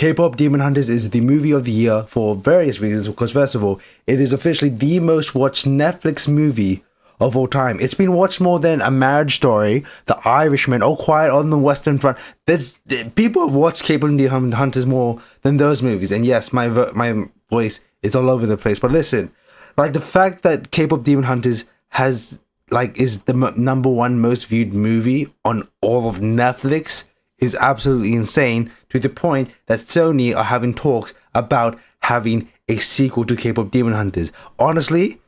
K-pop Demon Hunters is the movie of the year for various reasons. Because first of all, it is officially the most watched Netflix movie of all time. It's been watched more than A Marriage Story, The Irishman, or Quiet on the Western Front. People have watched K-pop Demon Hunters more than those movies. And yes, my voice is all over the place. But listen, like the fact that K-pop Demon Hunters is the number one most viewed movie on all of Netflix is absolutely insane, to the point that Sony are having talks about having a sequel to K-pop Demon Hunters. Honestly,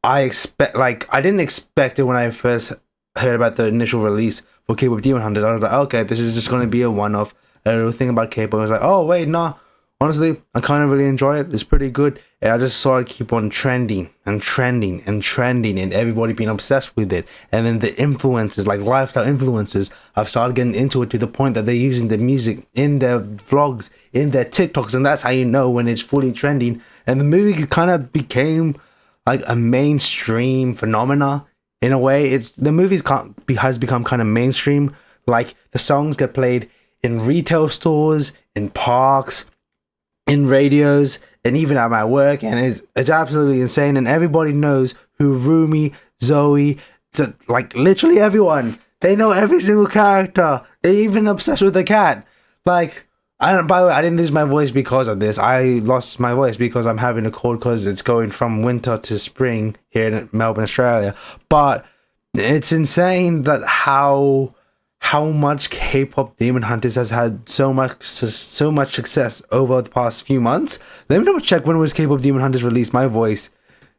I didn't expect it when I first heard about the initial release for K-pop Demon Hunters. I was like, okay, this is just going to be a one-off, a little thing about K-pop. I was like, oh wait, nah. Honestly, I kind of really enjoy it. It's pretty good. And I just saw it keep on trending and trending and trending, and everybody being obsessed with it. And then the influencers, like lifestyle influencers, have started getting into it to the point that they're using the music in their vlogs, in their TikToks. And that's how you know when it's fully trending. And the movie kind of became like a mainstream phenomena in a way. The movie has become kind of mainstream. Like the songs get played in retail stores, in parks, in radios, and even at my work, and it's absolutely insane. And everybody knows who Rumi, Zoe, like literally everyone. They know every single character. They're even obsessed with the cat. Like, by the way, I didn't lose my voice because of this. I lost my voice because I'm having a cold because it's going from winter to spring here in Melbourne, Australia. But it's insane that how much K-pop Demon Hunters has had so much success over the past few months. Let me double check, when was K-pop Demon Hunters released? My voice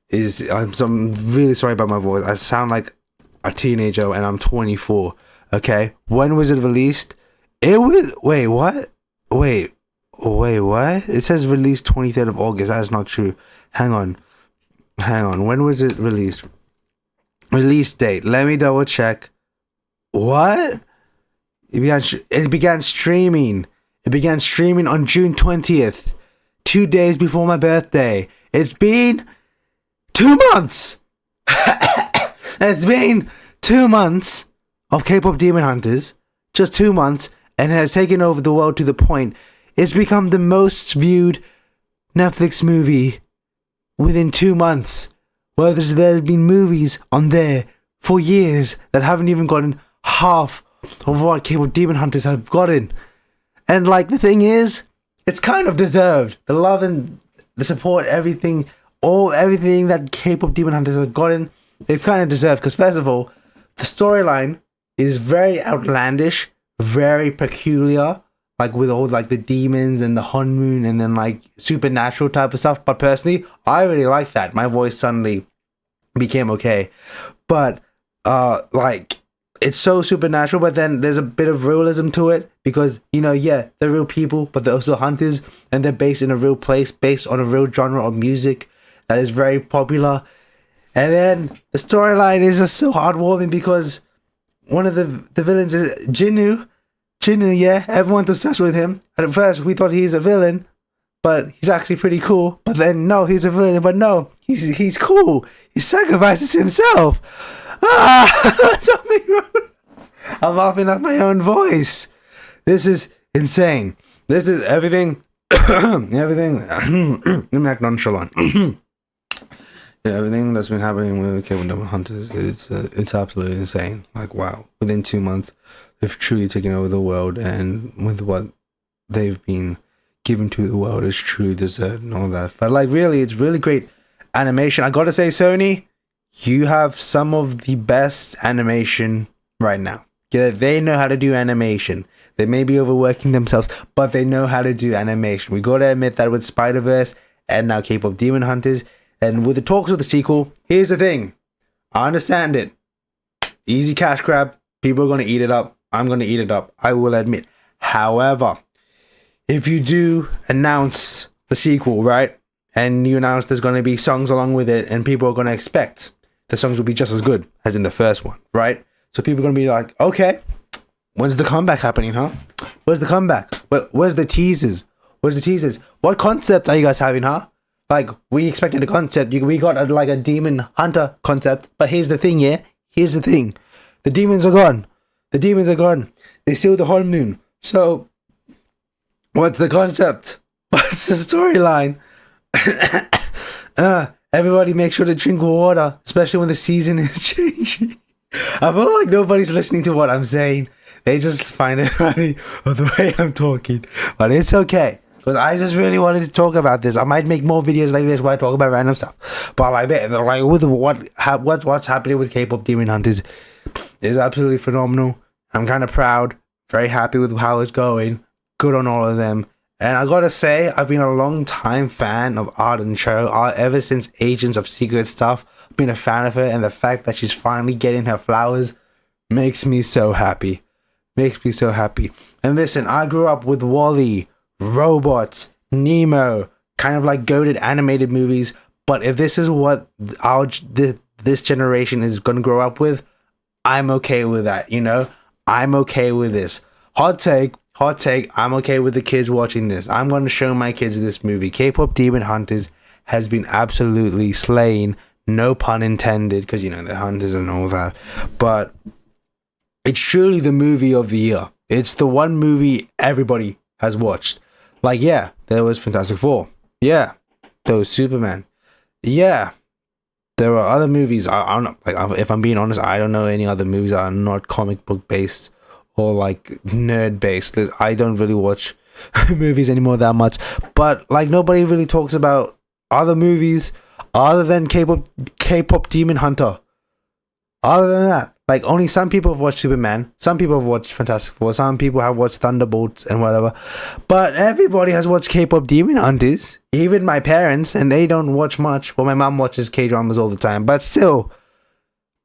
is... I'm really sorry about my voice. I sound like a teenager and I'm 24. Okay? When was it released? It was... Wait, what? Wait, what? It says released 23rd of August. That is not true. Hang on. When was it released? Release date. Let me double check. What? It began streaming. It began streaming on June 20th, 2 days before my birthday. It's been 2 months. It's been 2 months of K-pop Demon Hunters. Just 2 months, and it has taken over the world to the point it's become the most viewed Netflix movie within 2 months. Whereas there's been movies on there for years that haven't even gotten half of what K-pop Demon Hunters have gotten. And like, the thing is, it's kind of deserved. The love and the support, everything that K-pop Demon Hunters have gotten, they've kind of deserved. Because first of all, the storyline is very outlandish, very peculiar, like with all like the demons and the honeymoon and then like supernatural type of stuff. But personally, I really like that. My voice suddenly became okay. But like, it's so supernatural, but then there's a bit of realism to it because, they're real people, but they're also hunters, and they're based in a real place, based on a real genre of music that is very popular. And then the storyline is just so heartwarming because one of the villains is Jinwoo. Yeah, everyone's obsessed with him. And at first we thought he's a villain, but he's actually pretty cool. But then no, he's a villain, but no, he's cool. He sacrifices himself. Something wrong. I'm laughing at my own voice. This is insane. This is everything. Everything. Let me act nonchalant. Everything that's been happening with K-pop Demon Hunters is it's absolutely insane. Like, wow. Within 2 months, they've truly taken over the world, and with what they've been given to the world is truly deserved and all that. But like, really, it's really great animation. I gotta say, Sony, you have some of the best animation right now. Yeah, they know how to do animation. They may be overworking themselves, but they know how to do animation. We gotta admit that with Spider-Verse and now K-pop Demon Hunters, and with the talks of the sequel, here's the thing. I understand it. Easy cash grab. People are gonna eat it up. I'm gonna eat it up. I will admit. However, if you do announce the sequel, right, and you announce there's gonna be songs along with it, and people are gonna expect the songs will be just as good as in the first one, right? So people are going to be like, okay, when's the comeback happening, huh? Where's the comeback? Where's the teasers? What concept are you guys having, huh? Like, we expected a concept. We got a demon hunter concept. But here's the thing, yeah? Here's the thing. The demons are gone. They steal the whole moon. So, What's the concept? What's the storyline? Everybody make sure to drink water, especially when the season is changing. I feel like nobody's listening to what I'm saying. They just find it funny of the way I'm talking. But it's okay. Because I just really wanted to talk about this. I might make more videos like this where I talk about random stuff. But like with what's happening with K-pop Demon Hunters is absolutely phenomenal. I'm kind of proud. Very happy with how it's going. Good on all of them. And I gotta say, I've been a long time fan of Arden Cho ever since Agents of Secret Stuff. I've been a fan of her, and the fact that she's finally getting her flowers makes me so happy. Makes me so happy. And listen, I grew up with Wall-E, Robots, Nemo, kind of like goated animated movies. But if this is what this generation is gonna grow up with, I'm okay with that. You know, I'm okay with this. Hot take, I'm okay with the kids watching this. I'm going to show my kids this movie. K-pop Demon Hunters has been absolutely slain. No pun intended, because, you know, the hunters and all that. But it's truly the movie of the year. It's the one movie everybody has watched. Like, yeah, there was Fantastic Four. Yeah, there was Superman. Yeah, there are other movies. I don't know. Like, if I'm being honest, I don't know any other movies that are not comic book based or like nerd based. I don't really watch movies anymore that much. But like, nobody really talks about other movies other than K-pop Demon Hunter. Other than that, like, only some people have watched Superman, some people have watched Fantastic Four, some people have watched Thunderbolts and whatever. But everybody has watched K-pop Demon Hunters. Even my parents, and they don't watch much. Well, my mom watches K-dramas all the time, but still,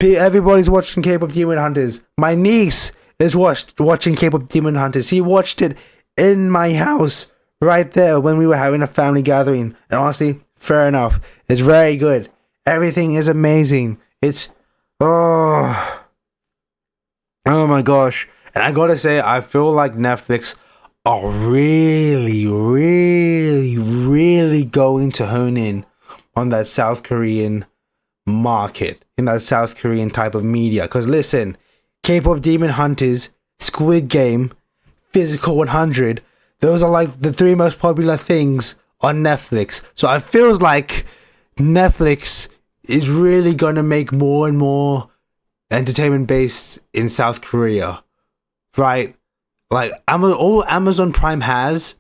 everybody's watching K-pop Demon Hunters. My niece is watching K-pop Demon Hunters. He watched it in my house right there when we were having a family gathering. And honestly, fair enough. It's very good. Everything is amazing. It's oh my gosh. And I gotta say, I feel like Netflix are really going to hone in on that South Korean market, in that South Korean type of media. Because listen, K-pop Demon Hunters, Squid Game, Physical 100, those are like the three most popular things on Netflix. So it feels like Netflix is really gonna make more and more entertainment based in South Korea, right? Like, all Amazon Prime has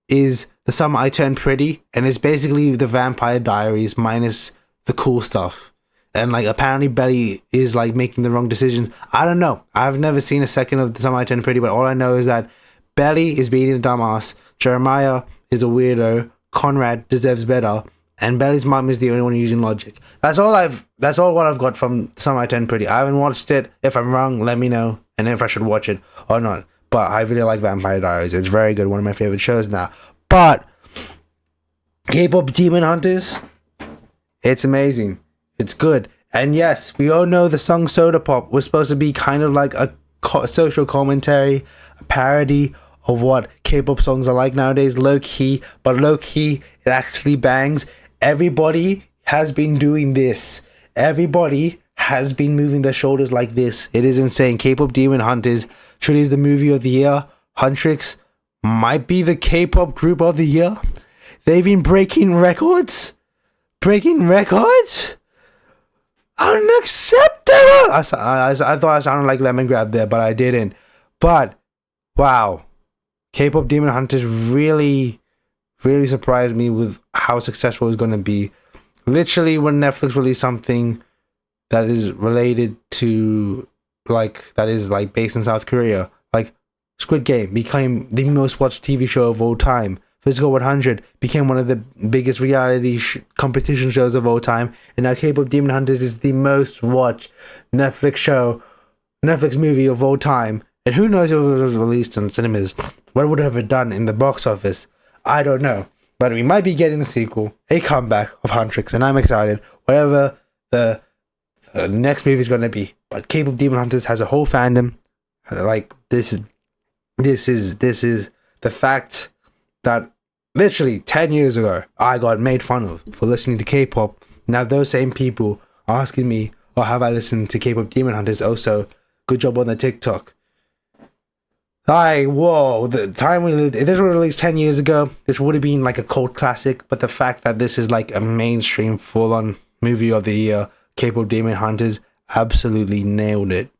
is The Summer I Turned Pretty, and it's basically the Vampire Diaries minus the cool stuff. And like, apparently Belly is like making the wrong decisions. I don't know. I've never seen a second of The Summer I Turned Pretty, but all I know is that Belly is being a dumbass, Jeremiah is a weirdo, Conrad deserves better, and Belly's mom is the only one using logic. That's all what I've got from Summer I Turned Pretty. I haven't watched it. If I'm wrong, let me know, and if I should watch it or not. But I really like Vampire Diaries. It's very good. One of my favorite shows now. But K-pop Demon Hunters, it's amazing. It's good. And yes, we all know the song Soda Pop was supposed to be kind of like a social commentary, a parody of what K-pop songs are like nowadays. Low-key, but low-key, it actually bangs. Everybody has been doing this. Everybody has been moving their shoulders like this. It is insane. K-pop Demon Hunters truly is the movie of the year. Huntrix might be the K-pop group of the year. They've been breaking records. Unacceptable. I thought I sounded like Lemon Grab there, but I didn't. But wow, K-pop Demon Hunters really surprised me with how successful it's going to be. Literally, when Netflix released something that is related to, like, that is like based in South Korea, like Squid Game became the most watched TV show of all time. Physical 100 became one of the biggest reality competition shows of all time, and now K-pop Demon Hunters is the most watched Netflix movie of all time. And who knows if it was released in cinemas, what would it have done in the box office? I don't know, but we might be getting a sequel, a comeback of Huntrix, and I'm excited. Whatever the next movie is going to be, but K-pop Demon Hunters has a whole fandom. Like, this is the fact that literally 10 years ago I got made fun of for listening to K-pop. Now those same people are asking me, oh, have I listened to K-pop Demon Hunters? Also, good job on the TikTok. Whoa, the time we lived, if this was released 10 years ago, this would have been like a cult classic, but the fact that this is like a mainstream full-on movie of the year, K-pop Demon Hunters, absolutely nailed it.